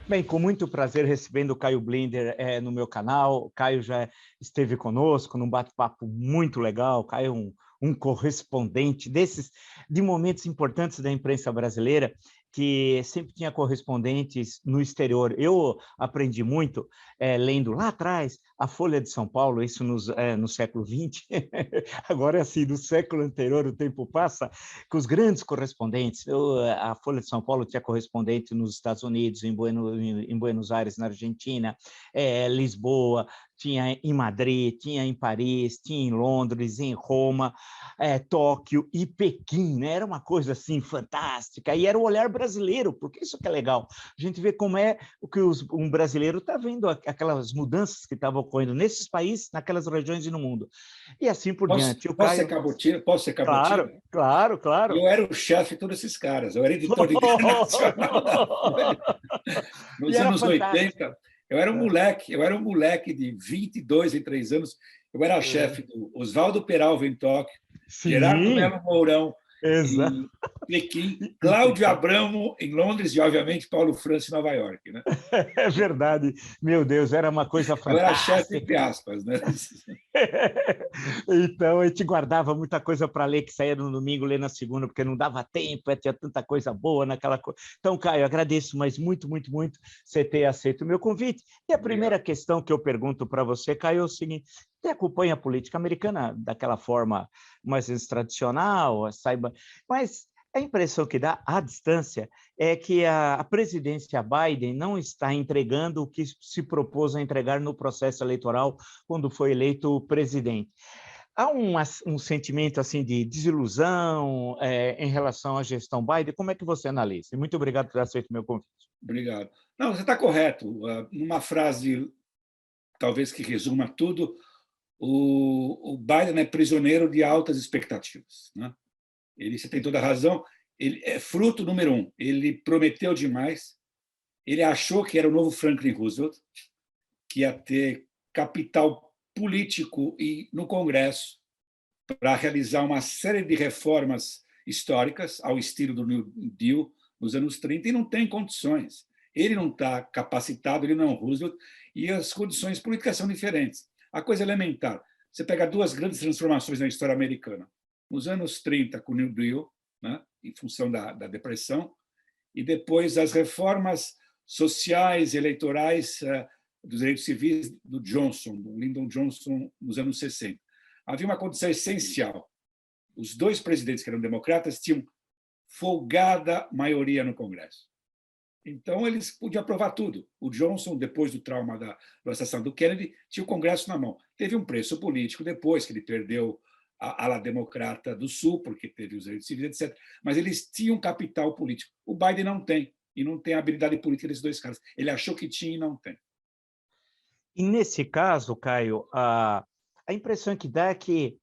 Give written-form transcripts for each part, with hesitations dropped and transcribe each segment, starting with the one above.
Bem, com muito prazer recebendo o Caio Blinder no meu canal. O Caio já esteve conosco num bate-papo muito legal. O Caio é um correspondente de momentos importantes da imprensa brasileira, que sempre tinha correspondentes no exterior. Eu aprendi muito lendo lá atrás a Folha de São Paulo, isso no século XX. Agora é assim, no século anterior o tempo passa, com os grandes correspondentes. A Folha de São Paulo tinha correspondente nos Estados Unidos, em Buenos Aires, na Argentina, Lisboa, tinha em Madrid, tinha em Paris, tinha em Londres, em Roma, Tóquio e Pequim, né? Era uma coisa assim fantástica, e era o olhar brasileiro, porque isso que é legal, a gente vê como é o que um brasileiro está vendo, aquelas mudanças que estavam ocorrendo nesses países, naquelas regiões e no mundo, e assim por diante. O Posso ser Caio... cabotino? Posso ser cabotino? Claro, claro, claro. Eu era o chefe de todos esses caras, eu era editor de internacional da Folha. E Nos era anos fantástico. 80, eu era um moleque de 22, 23 anos, eu era chefe do Oswaldo Peralva em Tóquio, Gerardo Sim, Melo Mourão exato. em Pequim, Cláudio Abramo em Londres e, obviamente, Paulo França em Nova York, né? É verdade, meu Deus, era uma coisa Eu era chefe, entre fantástica. aspas, né? Então, a gente guardava muita coisa para ler, que saía no domingo, ler na segunda, porque não dava tempo, tinha tanta coisa boa naquela coisa. Então, Caio, agradeço, mas muito, muito, muito você ter aceito o meu convite. E a Obrigado. primeira questão que eu pergunto para você, Caio, é o seguinte: você acompanha a política americana daquela forma mais tradicional, saiba, mas a impressão que dá à distância é que a presidência Biden não está entregando o que se propôs a entregar no processo eleitoral quando foi eleito presidente. Há um sentimento assim de desilusão em relação à gestão Biden? Como é que você analisa? E muito obrigado por ter aceito o meu convite. Obrigado. Não, você está correto. Numa frase, talvez que resuma tudo, o Biden é prisioneiro de altas expectativas, né? Você tem toda a razão. Ele é fruto número um. Ele prometeu demais. Ele achou que era o novo Franklin Roosevelt, que ia ter capital político e no Congresso para realizar uma série de reformas históricas ao estilo do New Deal nos anos 30 e não tem condições. Ele não está capacitado, ele não é um Roosevelt, e as condições políticas são diferentes. A coisa elementar, você pega duas grandes transformações na história americana. Nos anos 30, com o New Deal, né, em função da depressão, e depois as reformas sociais e eleitorais dos direitos civis do Johnson, do Lyndon Johnson, nos anos 60. Havia uma condição essencial. Os dois presidentes que eram democratas tinham folgada maioria no Congresso. Então, eles podiam aprovar tudo. O Johnson, depois do trauma do assassinato do Kennedy, tinha o Congresso na mão. Teve um preço político depois, que ele perdeu a ala democrata do Sul, porque teve os direitos civis, etc. Mas eles tinham capital político. O Biden não tem, e não tem a habilidade política desses dois caras. Ele achou que tinha e não tem. E nesse caso, Caio, a impressão que dá é que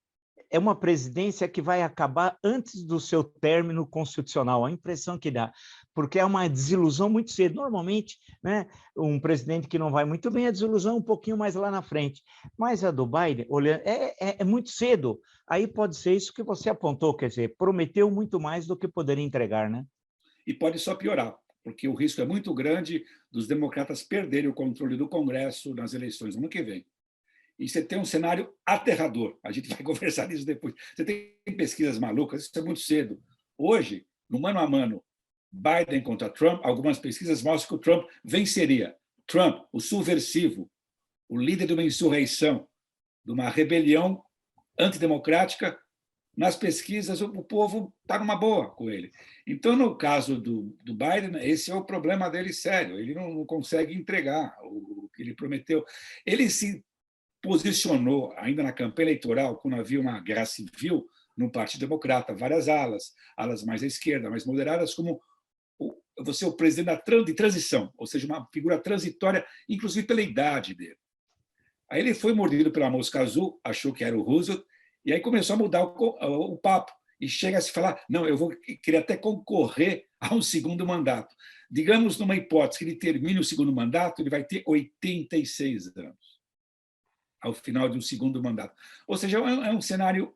é uma presidência que vai acabar antes do seu término constitucional, a impressão que dá, porque é uma desilusão muito cedo. Normalmente, né, um presidente que não vai muito bem, a desilusão é um pouquinho mais lá na frente. Mas a do Biden, olhando, é muito cedo. Aí pode ser isso que você apontou, quer dizer, prometeu muito mais do que poderia entregar, né? E pode só piorar, porque o risco é muito grande dos democratas perderem o controle do Congresso nas eleições no ano que vem. E você tem um cenário aterrador. A gente vai conversar nisso depois. Você tem pesquisas malucas, isso é muito cedo. Hoje, no mano a mano, Biden contra Trump, algumas pesquisas mostram que o Trump venceria. Trump, o subversivo, o líder de uma insurreição, de uma rebelião antidemocrática, nas pesquisas o povo está numa boa com ele. Então, no caso do Biden, esse é o problema dele sério. Ele não consegue entregar o que ele prometeu. Ele se posicionou, ainda na campanha eleitoral, quando havia uma guerra civil no Partido Democrata, várias alas mais à esquerda, mais moderadas, como você é o presidente de transição, ou seja, uma figura transitória, inclusive pela idade dele. Aí ele foi mordido pela mosca azul, achou que era o Roosevelt, e aí começou a mudar o papo. E chega a se falar, não, eu vou querer até concorrer a um segundo mandato. Digamos, numa hipótese que ele termine o segundo mandato, ele vai ter 86 anos ao final de um segundo mandato. Ou seja, é um cenário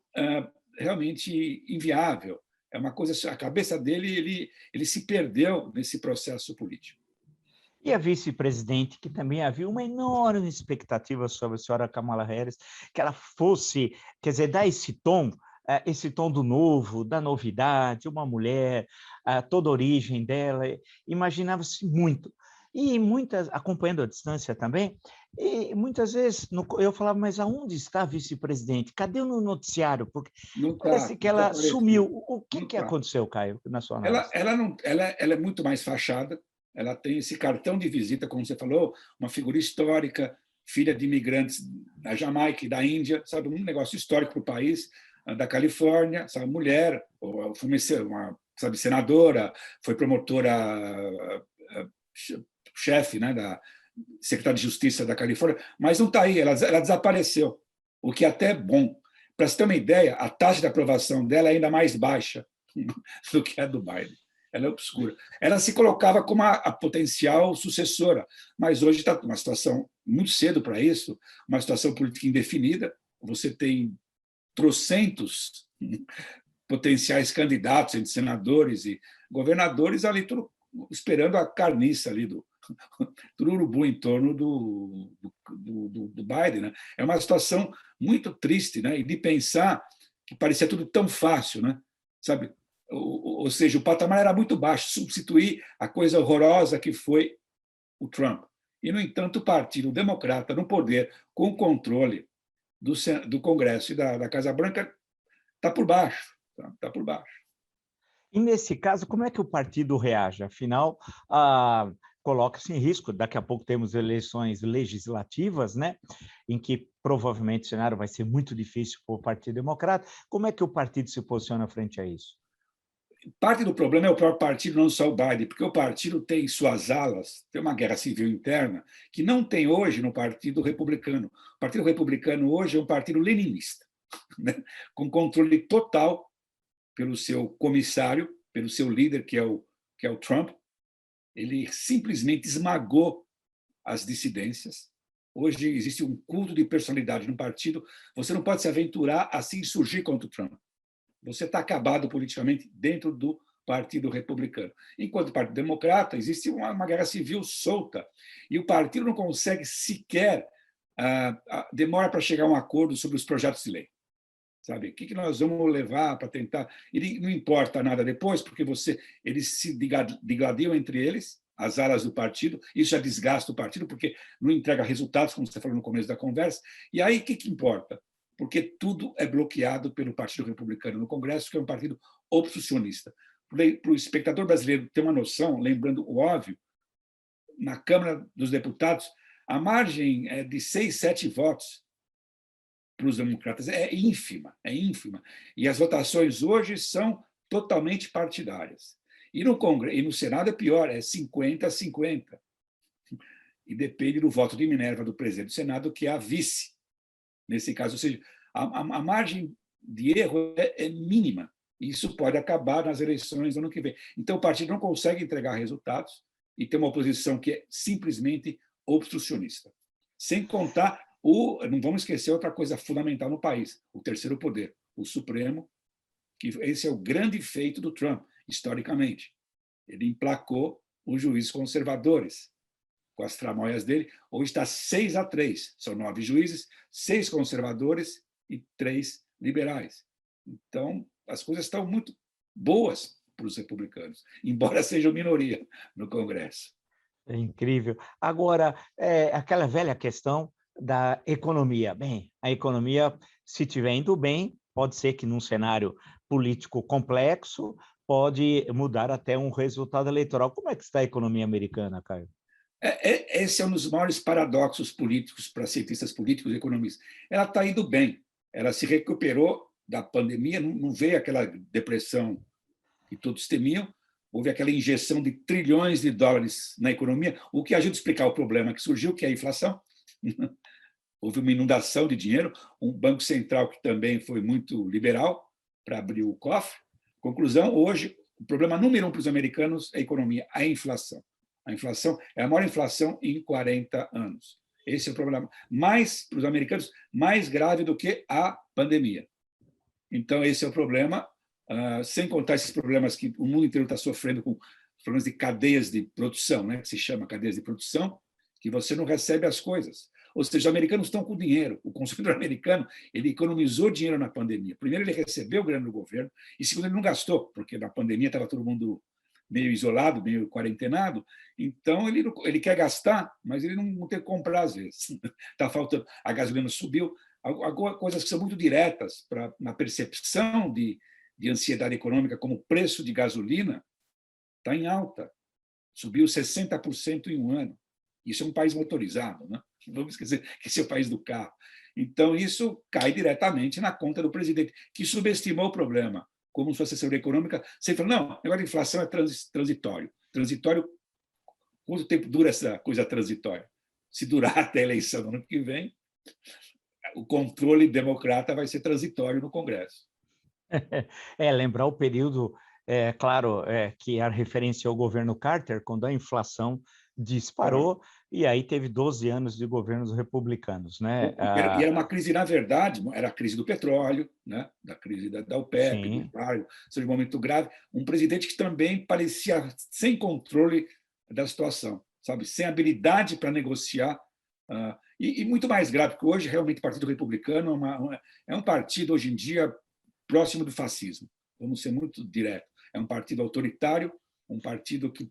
realmente inviável. É uma coisa, a cabeça dele, ele se perdeu nesse processo político. E a vice-presidente, que também havia uma enorme expectativa sobre a senhora Kamala Harris, que ela fosse, quer dizer, dar esse tom do novo, da novidade, uma mulher, toda a origem dela, imaginava-se muito. E muitas, acompanhando a distância também, e muitas vezes eu falava, mas aonde está a vice-presidente? Cadê no noticiário? Porque Não está, parece que ela sumiu. desapareceu. O que Não que está. aconteceu, Caio, na sua Ela, análise? ela, não, ela é muito mais fachada, ela tem esse cartão de visita, como você falou, uma figura histórica, filha de imigrantes da Jamaica e da Índia, sabe, um negócio histórico para o país, da Califórnia, sabe, mulher, foi uma, sabe, senadora, foi promotora, chefe, né, da secretária de Justiça da Califórnia, mas não está aí, ela desapareceu, o que até é bom. Para você ter uma ideia, a taxa de aprovação dela é ainda mais baixa do que a do Biden. Ela é obscura. Ela se colocava como a potencial sucessora, mas hoje está uma situação muito cedo para isso, uma situação política indefinida. Você tem trocentos potenciais candidatos entre senadores e governadores ali, tudo esperando a carniça ali do urubu em torno do Biden. Né? É uma situação muito triste, né? E de pensar que parecia tudo tão fácil, né? Sabe? Ou seja, o patamar era muito baixo, substituir a coisa horrorosa que foi o Trump. E, no entanto, o Partido Democrata, no poder, com o controle do Congresso e da Casa Branca, está por baixo. Tá por baixo. E, nesse caso, como é que o partido reage? Afinal, coloca-se em risco, daqui a pouco temos eleições legislativas, né, em que provavelmente o cenário vai ser muito difícil para o Partido Democrata. Como é que o partido se posiciona frente a isso? Parte do problema é o próprio partido, não só o Biden, porque o partido tem suas alas, tem uma guerra civil interna, que não tem hoje no Partido Republicano. O Partido Republicano hoje é um partido leninista, né? Com controle total pelo seu comissário, pelo seu líder, que é o Trump. Ele simplesmente esmagou as dissidências. Hoje existe um culto de personalidade no partido. Você não pode se aventurar a se insurgir contra o Trump. Você está acabado politicamente dentro do Partido Republicano. Enquanto o Partido Democrata, existe uma guerra civil solta e o partido não consegue sequer, demora para chegar a um acordo sobre os projetos de lei. Sabe? O que nós vamos levar para tentar... E não importa nada depois, porque eles se digladiam entre eles, as alas do partido, isso já desgasta o partido, porque não entrega resultados, como você falou no começo da conversa. E aí, o que importa? Porque tudo é bloqueado pelo Partido Republicano no Congresso, que é um partido obstrucionista. Para o espectador brasileiro ter uma noção, lembrando o óbvio, na Câmara dos Deputados, a margem é de 6, 7 votos para os democratas é ínfima, é ínfima. E as votações hoje são totalmente partidárias. E no Congresso, e no Senado é pior, é 50-50. E depende do voto de Minerva do presidente do Senado, que é a vice, nesse caso. Ou seja, a margem de erro é mínima. Isso pode acabar nas eleições do ano que vem. Então, o partido não consegue entregar resultados e tem uma oposição que é simplesmente obstrucionista. Sem contar, não vamos esquecer outra coisa fundamental no país, o terceiro poder, o Supremo, que esse é o grande feito do Trump, historicamente. Ele emplacou os juízes conservadores com as tramóias dele. Hoje está 6-3. São 9 juízes, 6 conservadores e 3 liberais. Então, as coisas estão muito boas para os republicanos, embora sejam minoria no Congresso. É incrível. Agora, aquela velha questão da economia. Bem, a economia, se estiver indo bem, pode ser que num cenário político complexo, pode mudar até um resultado eleitoral. Como é que está a economia americana, Caio? Esse é um dos maiores paradoxos políticos para cientistas políticos e economistas. Ela está indo bem, ela se recuperou da pandemia, não veio aquela depressão que todos temiam, houve aquela injeção de trilhões de dólares na economia, o que ajuda a explicar o problema que surgiu, que é a inflação. Houve uma inundação de dinheiro, um banco central que também foi muito liberal para abrir o cofre. Conclusão, hoje, o problema número 1 para os americanos é a economia, a inflação. A inflação é a maior inflação em 40 anos. Esse é o problema. Mais, para os americanos, mais grave do que a pandemia. Então, esse é o problema, sem contar esses problemas que o mundo inteiro está sofrendo com problemas de cadeias de produção, né, que se chama cadeias de produção, que você não recebe as coisas. Ou seja, os americanos estão com dinheiro. O consumidor americano ele economizou dinheiro na pandemia. Primeiro, ele recebeu grana do governo, e segundo, ele não gastou, porque na pandemia estava todo mundo meio isolado, meio quarentenado, então ele quer gastar, mas ele não tem que comprar às vezes. Está faltando, a gasolina subiu, coisas que são muito diretas na percepção de ansiedade econômica, como o preço de gasolina está em alta, subiu 60% em um ano. Isso é um país motorizado, né? Vamos esquecer que esse é o país do carro. Então, isso cai diretamente na conta do presidente, que subestimou o problema. Como sua assessoria econômica, você falou, não, o negócio de inflação é transitório. Transitório, quanto tempo dura essa coisa transitória? Se durar até a eleição do ano que vem, o controle democrata vai ser transitório no Congresso. Lembrar o período, claro, que a referência ao governo Carter, quando a inflação disparou, e aí teve 12 anos de governos republicanos, né? E era uma crise, na verdade, era a crise do petróleo, né? Da crise da OPEP, do embargo, seja um momento grave. Um presidente que também parecia sem controle da situação, sabe? Sem habilidade para negociar. E muito mais grave, porque hoje, realmente, o Partido Republicano é um partido, hoje em dia, próximo do fascismo. Vamos ser muito direto. É um partido autoritário, um partido que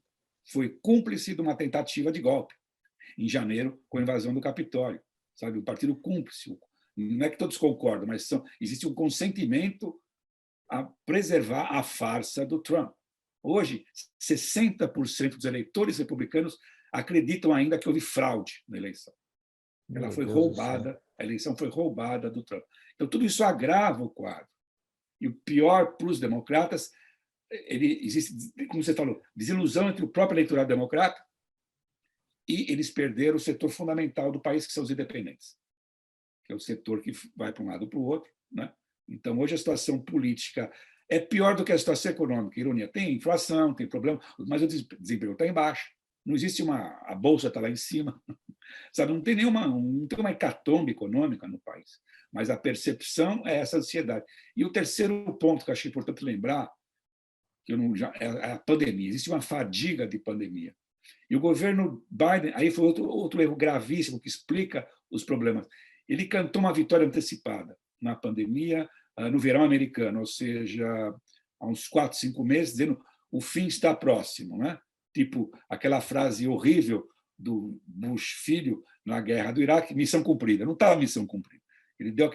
foi cúmplice de uma tentativa de golpe em janeiro, com a invasão do Capitólio. Sabe? Um partido cúmplice. Não é que todos concordam, mas existe um consentimento a preservar a farsa do Trump. Hoje, 60% dos eleitores republicanos acreditam ainda que houve fraude na eleição. Ela foi roubada, a eleição foi roubada do Trump. Então, tudo isso agrava o quadro. E o pior para os democratas, existe, como você falou, desilusão entre o próprio eleitorado democrata e eles perderam o setor fundamental do país, que são os independentes, que é o setor que vai para um lado ou para o outro, né? Então, hoje a situação política é pior do que a situação econômica. Ironia, tem inflação, tem problema, mas o desemprego está embaixo. Não existe a bolsa está lá em cima, sabe? Não tem uma hecatombe econômica no país, mas a percepção é essa ansiedade. E o terceiro ponto que eu achei importante lembrar, é a pandemia. Existe uma fadiga de pandemia. E o governo Biden, aí foi outro erro gravíssimo que explica os problemas. Ele cantou uma vitória antecipada na pandemia, no verão americano, ou seja, há uns 4, 5 meses, dizendo o fim está próximo, né? Tipo aquela frase horrível do Bush filho na guerra do Iraque, missão cumprida. Não estava missão cumprida. Ele deu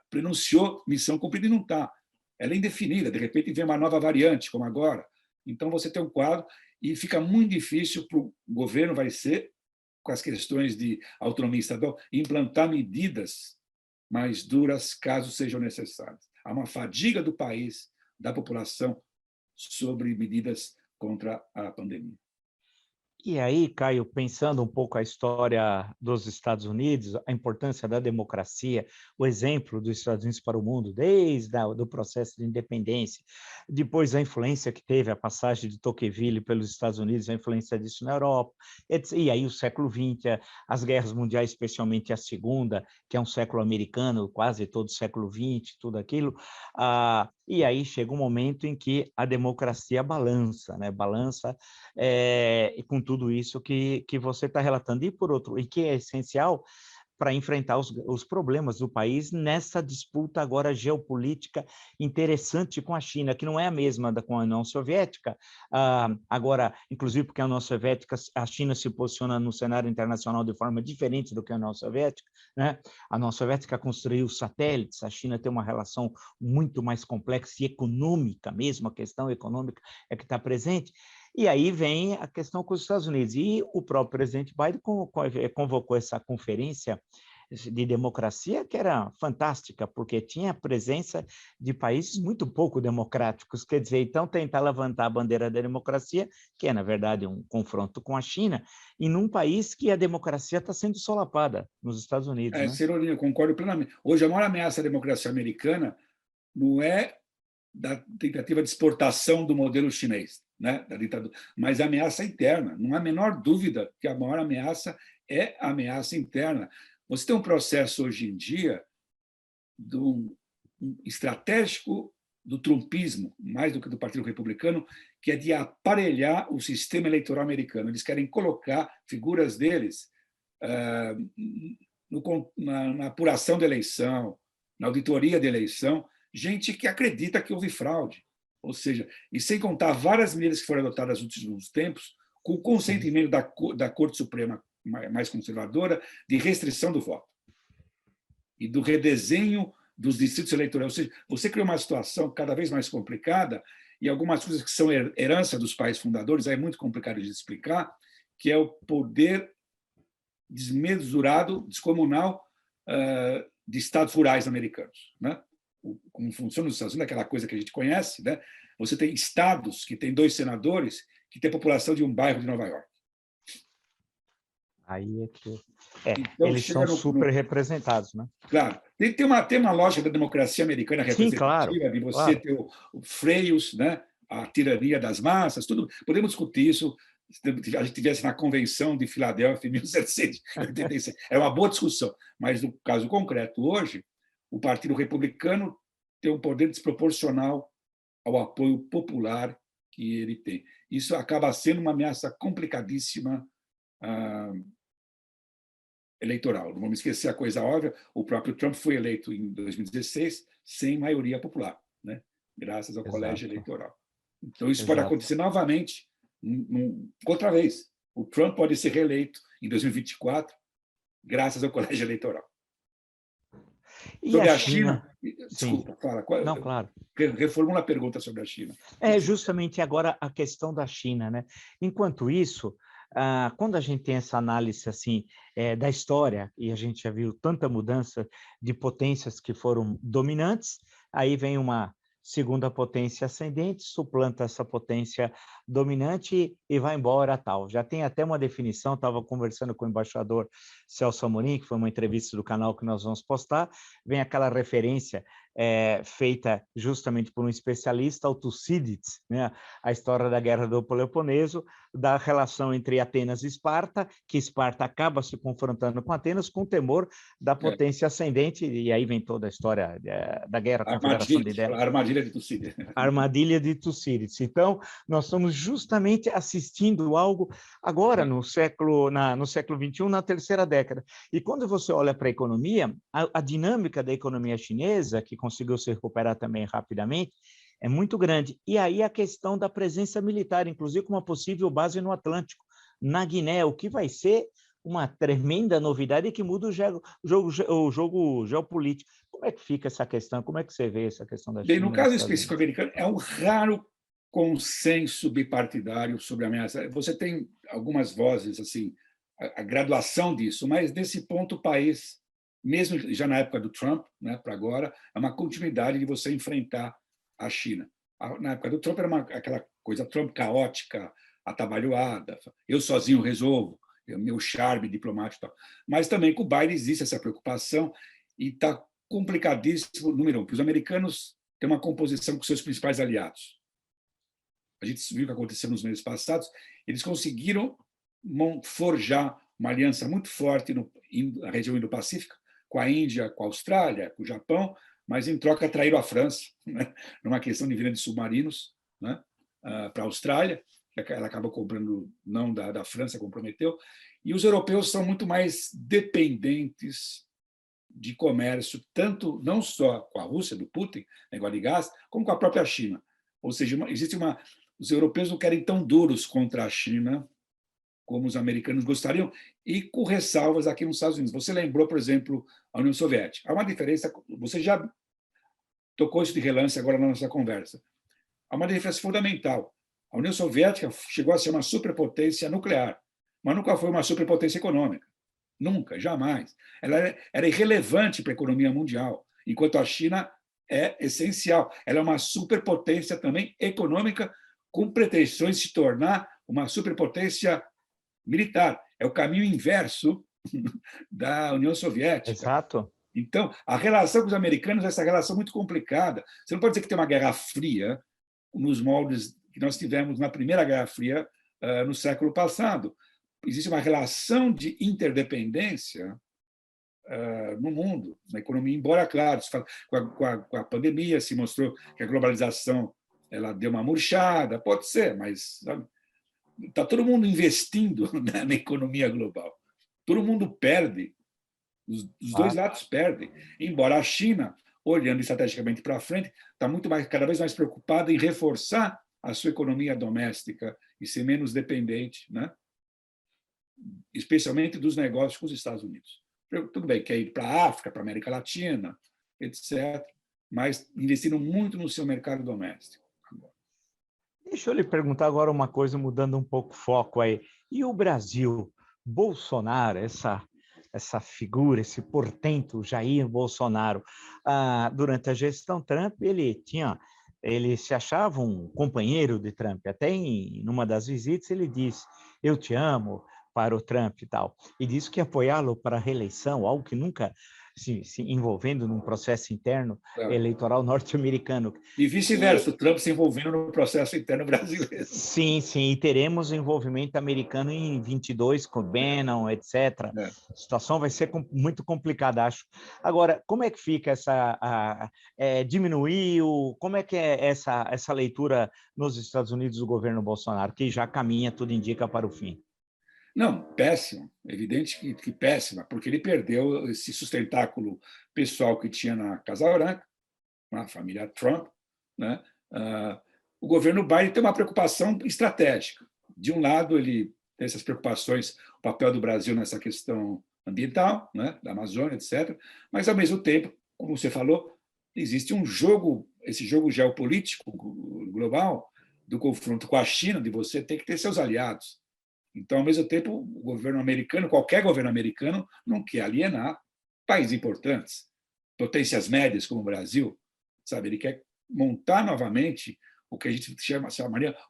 pronunciou missão cumprida e não está. Ela é indefinida, de repente vem uma nova variante, como agora. Então, você tem um quadro e fica muito difícil para o governo, vai ser, com as questões de autonomia estadual, implantar medidas mais duras, caso sejam necessárias. Há uma fadiga do país, da população, sobre medidas contra a pandemia. E aí, Caio, pensando um pouco a história dos Estados Unidos, a importância da democracia, o exemplo dos Estados Unidos para o mundo, desde o processo de independência, depois a influência que teve a passagem de Tocqueville pelos Estados Unidos, a influência disso na Europa, e aí o século XX, as guerras mundiais, especialmente a Segunda, que é um século americano, quase todo o século XX, tudo aquilo, e aí chega um momento em que a democracia balança, né? Balança com tudo isso que você está relatando. E, por outro, e que é essencial para enfrentar os problemas do país nessa disputa agora geopolítica interessante com a China, que não é a mesma com a União Soviética. Agora, inclusive porque a União Soviética, a China se posiciona no cenário internacional de forma diferente do que a União Soviética, né? A União Soviética construiu satélites, a China tem uma relação muito mais complexa e econômica mesmo, a questão econômica é que está presente. E aí vem a questão com os Estados Unidos. E o próprio presidente Biden convocou essa conferência de democracia, que era fantástica, porque tinha a presença de países muito pouco democráticos. Quer dizer, então, tentar levantar a bandeira da democracia, que é, na verdade, um confronto com a China, e num país que a democracia está sendo solapada, nos Estados Unidos. Né? Ironia, eu concordo plenamente. Hoje, a maior ameaça à democracia americana não é da tentativa de exportação do modelo chinês, né, da ditadura, mas a ameaça interna. Não há a menor dúvida que a maior ameaça é a ameaça interna. Você tem um processo hoje em dia de um estratégico do trumpismo, mais do que do Partido Republicano, que é de aparelhar o sistema eleitoral americano. Eles querem colocar figuras deles na apuração da eleição, na auditoria da eleição, gente que acredita que houve fraude. Ou seja, e sem contar várias medidas que foram adotadas nos últimos tempos, com o consentimento da Corte Suprema mais conservadora, de restrição do voto e do redesenho dos distritos eleitorais. Ou seja, você cria uma situação cada vez mais complicada e algumas coisas que são herança dos pais fundadores, aí é muito complicado de explicar, que é o poder desmesurado, descomunal de estados rurais americanos, né? Como funciona nos Estados Unidos, aquela coisa que a gente conhece, né? Você tem estados que têm 2 senadores que têm a população de um bairro de Nova York. Aí é que... Então, eles são super representados, né? Claro. Tem uma lógica da democracia americana representativa, sim, claro, de você ter freios, né? A tirania das massas, tudo. Podemos discutir isso se a gente estivesse na Convenção de Filadélfia em 1786. É uma boa discussão, mas no caso concreto, hoje, o Partido Republicano tem um poder desproporcional ao apoio popular que ele tem. Isso acaba sendo uma ameaça complicadíssima eleitoral. Não vamos esquecer a coisa óbvia, o próprio Trump foi eleito em 2016 sem maioria popular, né? Graças ao colégio eleitoral. Então, isso pode acontecer novamente, outra vez. O Trump pode ser reeleito em 2024 graças ao colégio eleitoral. E sobre a China... Sim. Desculpa, fala. Não, claro. Reformula a pergunta sobre a China. É justamente agora a questão da China, né? Enquanto isso, quando a gente tem essa análise assim da história, e a gente já viu tanta mudança de potências que foram dominantes, aí vem uma segunda potência ascendente, suplanta essa potência dominante e vai embora, tal. Já tem até uma definição, estava conversando com o embaixador Celso Amorim, que foi uma entrevista do canal que nós vamos postar, vem aquela referência feita justamente por um especialista, ao Tucídides, né? A história da Guerra do Peloponeso, da relação entre Atenas e Esparta, que Esparta acaba se confrontando com Atenas com o temor da potência ascendente, e aí vem toda a história da guerra, a confederação de ideias. A armadilha de Tucídides. A armadilha de Tucídides. Então, nós estamos justamente assistindo algo agora, no século XXI, na terceira década. E quando você olha para a economia, a dinâmica da economia chinesa, que conseguiu se recuperar também rapidamente, é muito grande. E aí a questão da presença militar, inclusive com uma possível base no Atlântico, na Guiné, o que vai ser uma tremenda novidade que muda o jogo geopolítico. Como é que fica essa questão? Como é que você vê essa questão da China? Bem, no caso específico americano, é um raro consenso bipartidário sobre a ameaça. Você tem algumas vozes, assim, a graduação disso, mas nesse ponto o país, mesmo já na época do Trump, né, para agora, é uma continuidade de você enfrentar a China. Na época do Trump era aquela coisa Trump caótica, atabalhoada, eu sozinho resolvo, meu charme diplomático e tal. Mas também com o Biden existe essa preocupação e está complicadíssimo, número 1, que os americanos têm uma composição com seus principais aliados. A gente viu o que aconteceu nos meses passados, eles conseguiram forjar uma aliança muito forte na região Indo-Pacífica, com a Índia, com a Austrália, com o Japão, mas em troca traíram a França, né? Numa questão de venda de submarinos, né? Para a Austrália, que ela acabou comprando, não da França, comprometeu, e os europeus são muito mais dependentes de comércio, tanto não só com a Rússia, do Putin, negócio de gás, como com a própria China. Ou seja, os europeus não querem tão duros contra a China como os americanos gostariam, e com ressalvas aqui nos Estados Unidos. Você lembrou, por exemplo, a União Soviética. Há uma diferença, você já tocou isso de relance agora na nossa conversa. Há uma diferença fundamental. A União Soviética chegou a ser uma superpotência nuclear, mas nunca foi uma superpotência econômica. Nunca, jamais. Ela era irrelevante para a economia mundial, enquanto a China é essencial. Ela é uma superpotência também econômica, com pretensões de se tornar uma superpotência militar. É o caminho inverso da União Soviética. Exato. Então, a relação com os americanos é essa relação muito complicada. Você não pode dizer que tem uma guerra fria nos moldes que nós tivemos na Primeira Guerra Fria no século passado. Existe uma relação de interdependência no mundo, na economia, embora, claro, com a pandemia se mostrou que a globalização ela deu uma murchada, pode ser, mas está todo mundo investindo na economia global. Todo mundo perde, os dois lados perdem, embora a China, olhando estrategicamente para frente, está cada vez mais preocupada em reforçar a sua economia doméstica e ser menos dependente, né? Especialmente dos negócios com os Estados Unidos. Tudo bem, quer ir para a África, para a América Latina, etc., mas investindo muito no seu mercado doméstico. Deixa eu lhe perguntar agora uma coisa, mudando um pouco o foco aí. E o Brasil? Bolsonaro, essa figura, esse portento Jair Bolsonaro, durante a gestão Trump, ele se achava um companheiro de Trump. Até numa das visitas ele disse: "Eu te amo", para o Trump e tal. E disse que ia apoiá-lo para a reeleição, algo que nunca se envolvendo num processo interno eleitoral norte-americano. E vice-versa, o Trump se envolvendo no processo interno brasileiro. Sim, sim, e teremos o envolvimento americano em 22 com Bannon, etc. A situação vai ser muito complicada, acho. Agora, como é que fica como é que é essa leitura nos Estados Unidos do governo Bolsonaro, que já caminha, tudo indica, para o fim? Não, péssimo, evidente que péssima, porque ele perdeu esse sustentáculo pessoal que tinha na Casa Branca, na família Trump, né? O governo Biden tem uma preocupação estratégica. De um lado, ele tem essas preocupações, o papel do Brasil nessa questão ambiental, né? Da Amazônia, etc. Mas, ao mesmo tempo, como você falou, existe esse jogo geopolítico global do confronto com a China, de você ter que ter seus aliados. Então, ao mesmo tempo, o governo americano, qualquer governo americano, não quer alienar países importantes, potências médias como o Brasil, sabe? Ele quer montar novamente o que a gente chama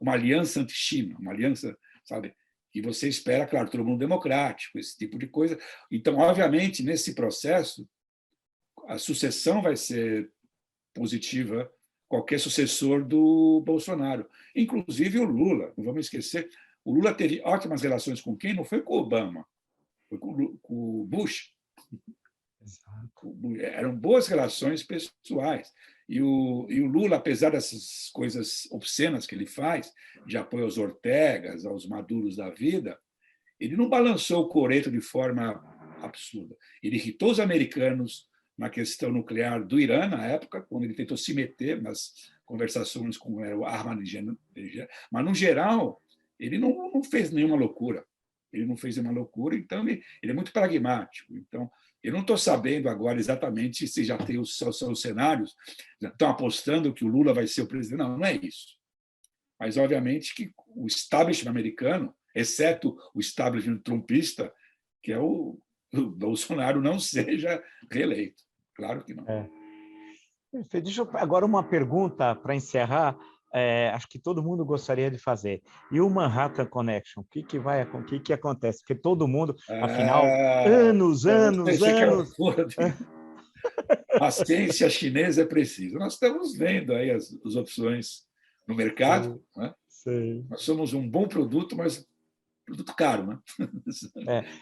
uma aliança anti-China, uma aliança, sabe? Que você espera, claro, todo mundo democrático, esse tipo de coisa. Então, obviamente, nesse processo, a sucessão vai ser positiva, qualquer sucessor do Bolsonaro, inclusive o Lula, não vamos esquecer. O Lula teve ótimas relações com quem? Não foi com o Obama, foi com o Bush. Exato. Eram boas relações pessoais. E o Lula, apesar dessas coisas obscenas que ele faz, de apoio aos Ortegas, aos Maduros da vida, ele não balançou o coreto de forma absurda. Ele irritou os americanos na questão nuclear do Irã, na época, quando ele tentou se meter nas conversações com o Ahmadinejad. Mas, no geral, ele não fez nenhuma loucura. Ele não fez nenhuma loucura, então ele é muito pragmático. Então, eu não estou sabendo agora exatamente se já tem os cenários, já estão apostando que o Lula vai ser o presidente. Não, não é isso. Mas, obviamente, que o establishment americano, exceto o establishment trumpista, que é o Bolsonaro, não seja reeleito. Claro que não. Deixa eu, agora uma pergunta para encerrar. Acho que todo mundo gostaria de fazer. E o Manhattan Connection? O que acontece? Porque todo mundo, afinal, anos. A ciência chinesa é precisa. Nós estamos vendo aí as opções no mercado. Sim, né? Sim. Nós somos um bom produto, mas produto caro, né?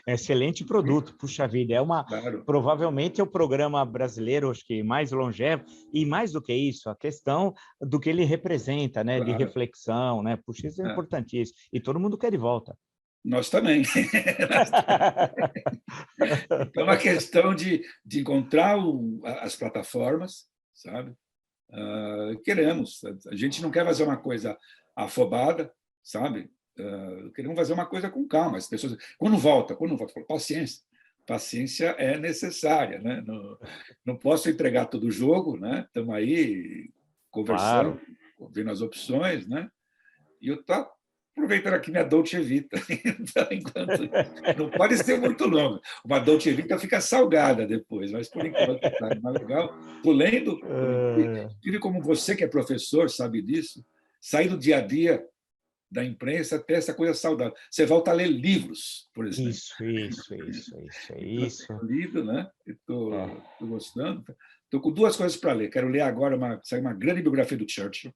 Excelente produto, puxa vida. Claro. Provavelmente é o programa brasileiro, acho que mais longevo, e mais do que isso, a questão do que ele representa, né? Claro. De reflexão, né? Puxa, isso é importantíssimo. E todo mundo quer de volta. Nós também. Então, é uma questão de encontrar as plataformas, sabe? Queremos. A gente não quer fazer uma coisa afobada, sabe? Queremos fazer uma coisa com calma. As pessoas, quando volta, paciência. Paciência é necessária, né? Não posso entregar todo o jogo, né? Estamos aí conversando, claro, vendo as opções, né? E eu estou aproveitando aqui minha Dolce Vita. Enquanto, não pode ser muito longo. Uma Dolce Vita fica salgada depois, mas por enquanto está mais legal. Estou lendo, e como você que é professor sabe disso, sair do dia a dia da imprensa até essa coisa saudável. Você volta a ler livros, por exemplo. Isso. Estou lido, né? Estou gostando. Estou com duas coisas para ler. Quero ler agora sai uma grande biografia do Churchill.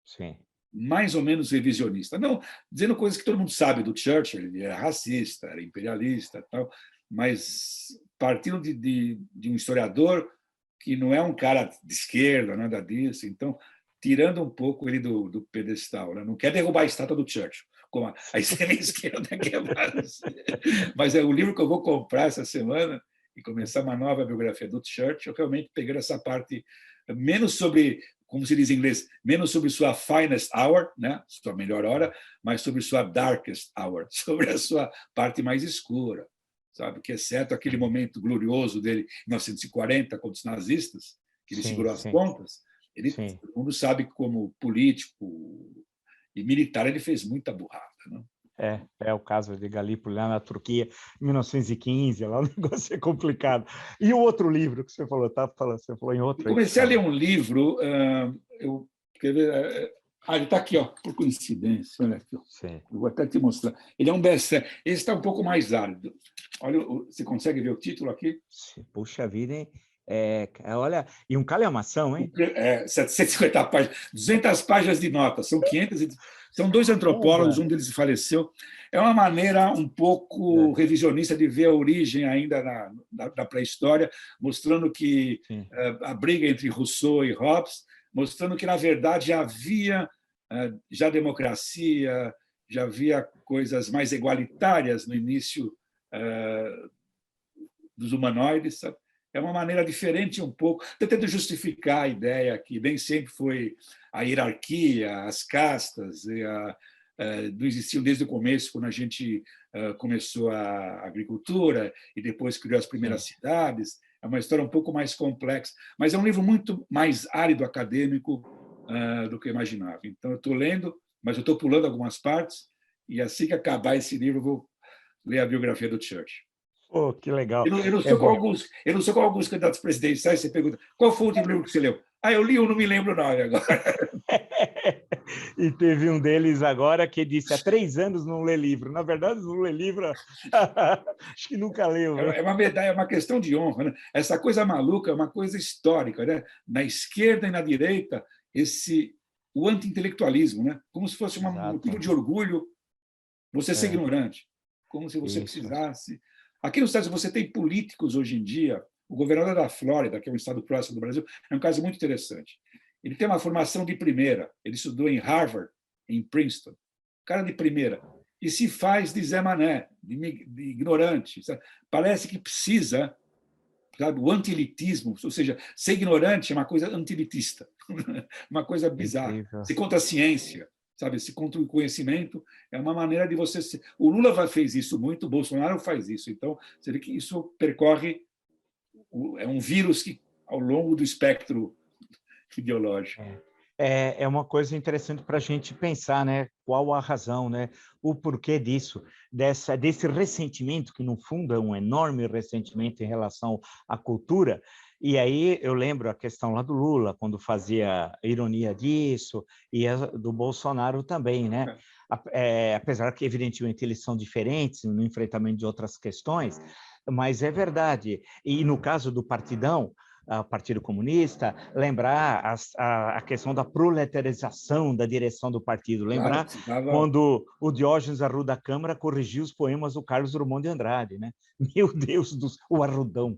Sim. Mais ou menos revisionista. Não, dizendo coisas que todo mundo sabe do Churchill. Ele era racista, era imperialista, tal, mas partindo de um historiador que não é um cara de esquerda, nada disso. Então, tirando um pouco ele do pedestal, né? Não quer derrubar a estátua do Churchill, como a extrema esquerda quer fazer. Mas é o livro que eu vou comprar essa semana e começar uma nova biografia do Churchill, realmente pegando essa parte menos sobre, como se diz em inglês, menos sobre sua finest hour, né? Sua melhor hora, mas sobre sua darkest hour, sobre a sua parte mais escura, sabe? Que exceto aquele momento glorioso dele em 1940 contra os nazistas, que ele segurou as pontas, todo mundo sabe que como político e militar ele fez muita burrada, né? É o caso de Galípoli lá na Turquia, em 1915, lá o negócio é complicado. E o outro livro que você falou, você falou em outro. Eu comecei a ler um livro, ele está aqui, ó, por coincidência, olha aqui, ó. Eu vou até te mostrar. Ele é um best-seller, esse está um pouco mais árido. Olha, você consegue ver o título aqui? Puxa vida, hein? Olha, e um calhamação, hein? 750 páginas, 200 páginas de notas, são 2 antropólogos, um deles faleceu. É uma maneira um pouco revisionista de ver a origem ainda da pré-história, mostrando que a briga entre Rousseau e Hobbes, mostrando que, na verdade, já havia democracia, já havia coisas mais igualitárias no início dos humanoides, sabe? É uma maneira diferente um pouco, tentando justificar a ideia que nem sempre foi a hierarquia, as castas, não existiam desde o começo, quando a gente começou a agricultura e depois criou as primeiras cidades. É uma história um pouco mais complexa, mas é um livro muito mais árido acadêmico do que eu imaginava. Então, eu estou lendo, mas eu estou pulando algumas partes, e assim que acabar esse livro, eu vou ler a biografia do Churchill. Oh, que legal. Eu não sou com alguns candidatos presidenciais, você pergunta, qual foi o último livro que você leu? Eu li, eu não me lembro o nome agora. E teve um deles agora que disse, há 3 anos não lê livro. Na verdade, não lê livro, acho que nunca leu. É uma medalha, é uma questão de honra, né? Essa coisa maluca é uma coisa histórica, né? Na esquerda e na direita, o anti-intelectualismo, né? Como se fosse um motivo de orgulho você ser ignorante, como se você precisasse. Aqui nos Estados Unidos, você tem políticos hoje em dia. O governador da Flórida, que é um estado próximo do Brasil, é um caso muito interessante. Ele tem uma formação de primeira. Ele estudou em Harvard, em Princeton. Cara de primeira. E se faz de Zé Mané, de ignorante. Sabe? Parece que precisa, sabe, o anti-elitismo, ou seja, ser ignorante é uma coisa anti-elitista, uma coisa bizarra. Ser contra a ciência, sabe? Se contra o conhecimento é uma maneira de você ser. O Lula fez isso muito, o Bolsonaro faz isso. Então, você vê que isso percorre, é um vírus que, ao longo do espectro ideológico. É uma coisa interessante para a gente pensar, né? Qual a razão, né? O porquê disso, desse ressentimento, que no fundo é um enorme ressentimento em relação à cultura. E aí eu lembro a questão lá do Lula, quando fazia ironia disso, e do Bolsonaro também, né? Apesar que, evidentemente, eles são diferentes no enfrentamento de outras questões, mas é verdade. E no caso do Partidão, o Partido Comunista, lembrar a questão da proletarização da direção do partido, lembrar quando o Diógenes Arruda Câmara corrigiu os poemas do Carlos Drummond de Andrade, né? Meu Deus, o Arrudão.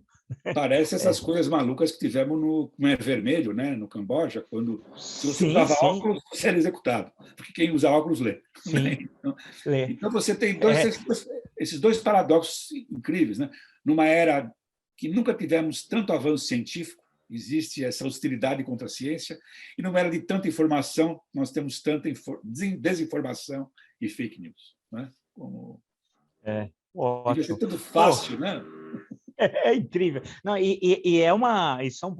Parece essas coisas malucas que tivemos no Khmer Vermelho, né? No Camboja, quando se você usava óculos, você era executado, porque quem usa óculos lê. Então você tem esses 2 paradoxos incríveis, né? Numa era que nunca tivemos tanto avanço científico, existe essa hostilidade contra a ciência, e numa era de tanta informação, nós temos tanta desinformação e fake news. Né? Ótimo. Devia ser tudo fácil, né? É incrível. Não, isso é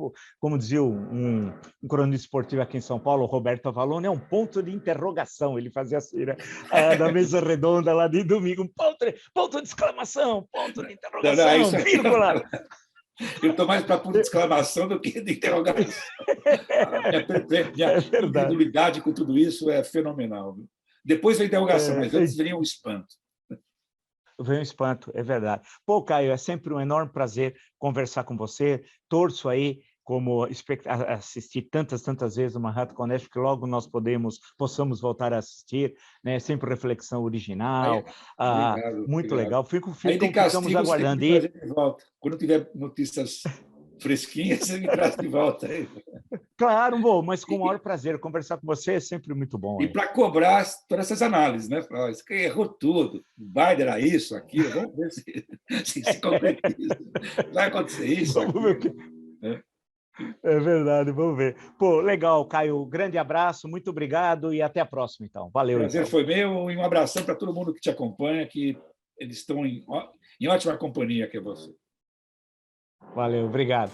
como dizia um cronista esportivo aqui em São Paulo, Roberto Avalone, é um ponto de interrogação. Ele fazia assim, né? Da mesa redonda lá de domingo, ponto de exclamação, ponto de interrogação, vírgula. Eu estou mais para ponto de exclamação do que de interrogação. Minha incredulidade com tudo isso é fenomenal. Depois vem a interrogação, mas antes vem o espanto. Vem um espanto, é verdade. Pô, Caio, é sempre um enorme prazer conversar com você. Torço aí como assistir tantas vezes o Manhattan Connection, que logo nós possamos voltar a assistir, né? Sempre reflexão original, Obrigado, muito obrigado. legal. Aí de Ficamos castigo você tem que aguardando. me trazer de volta. Quando tiver notícias fresquinhas, você me traz de volta. Claro, bom, mas com o maior prazer. Conversar com você é sempre muito bom. E para cobrar todas essas análises, né? Falar, isso que errou tudo. O Biden era isso, aquilo. Vamos ver se concretiza. Vai acontecer isso, Vamos ver o aquilo. que... É verdade, vamos ver. Pô, legal, Caio. Grande abraço, muito obrigado e até a próxima, então. O Valeu, prazer então. foi meu e um abração para todo mundo que te acompanha, que eles estão em ótima companhia que é você. Valeu, obrigado.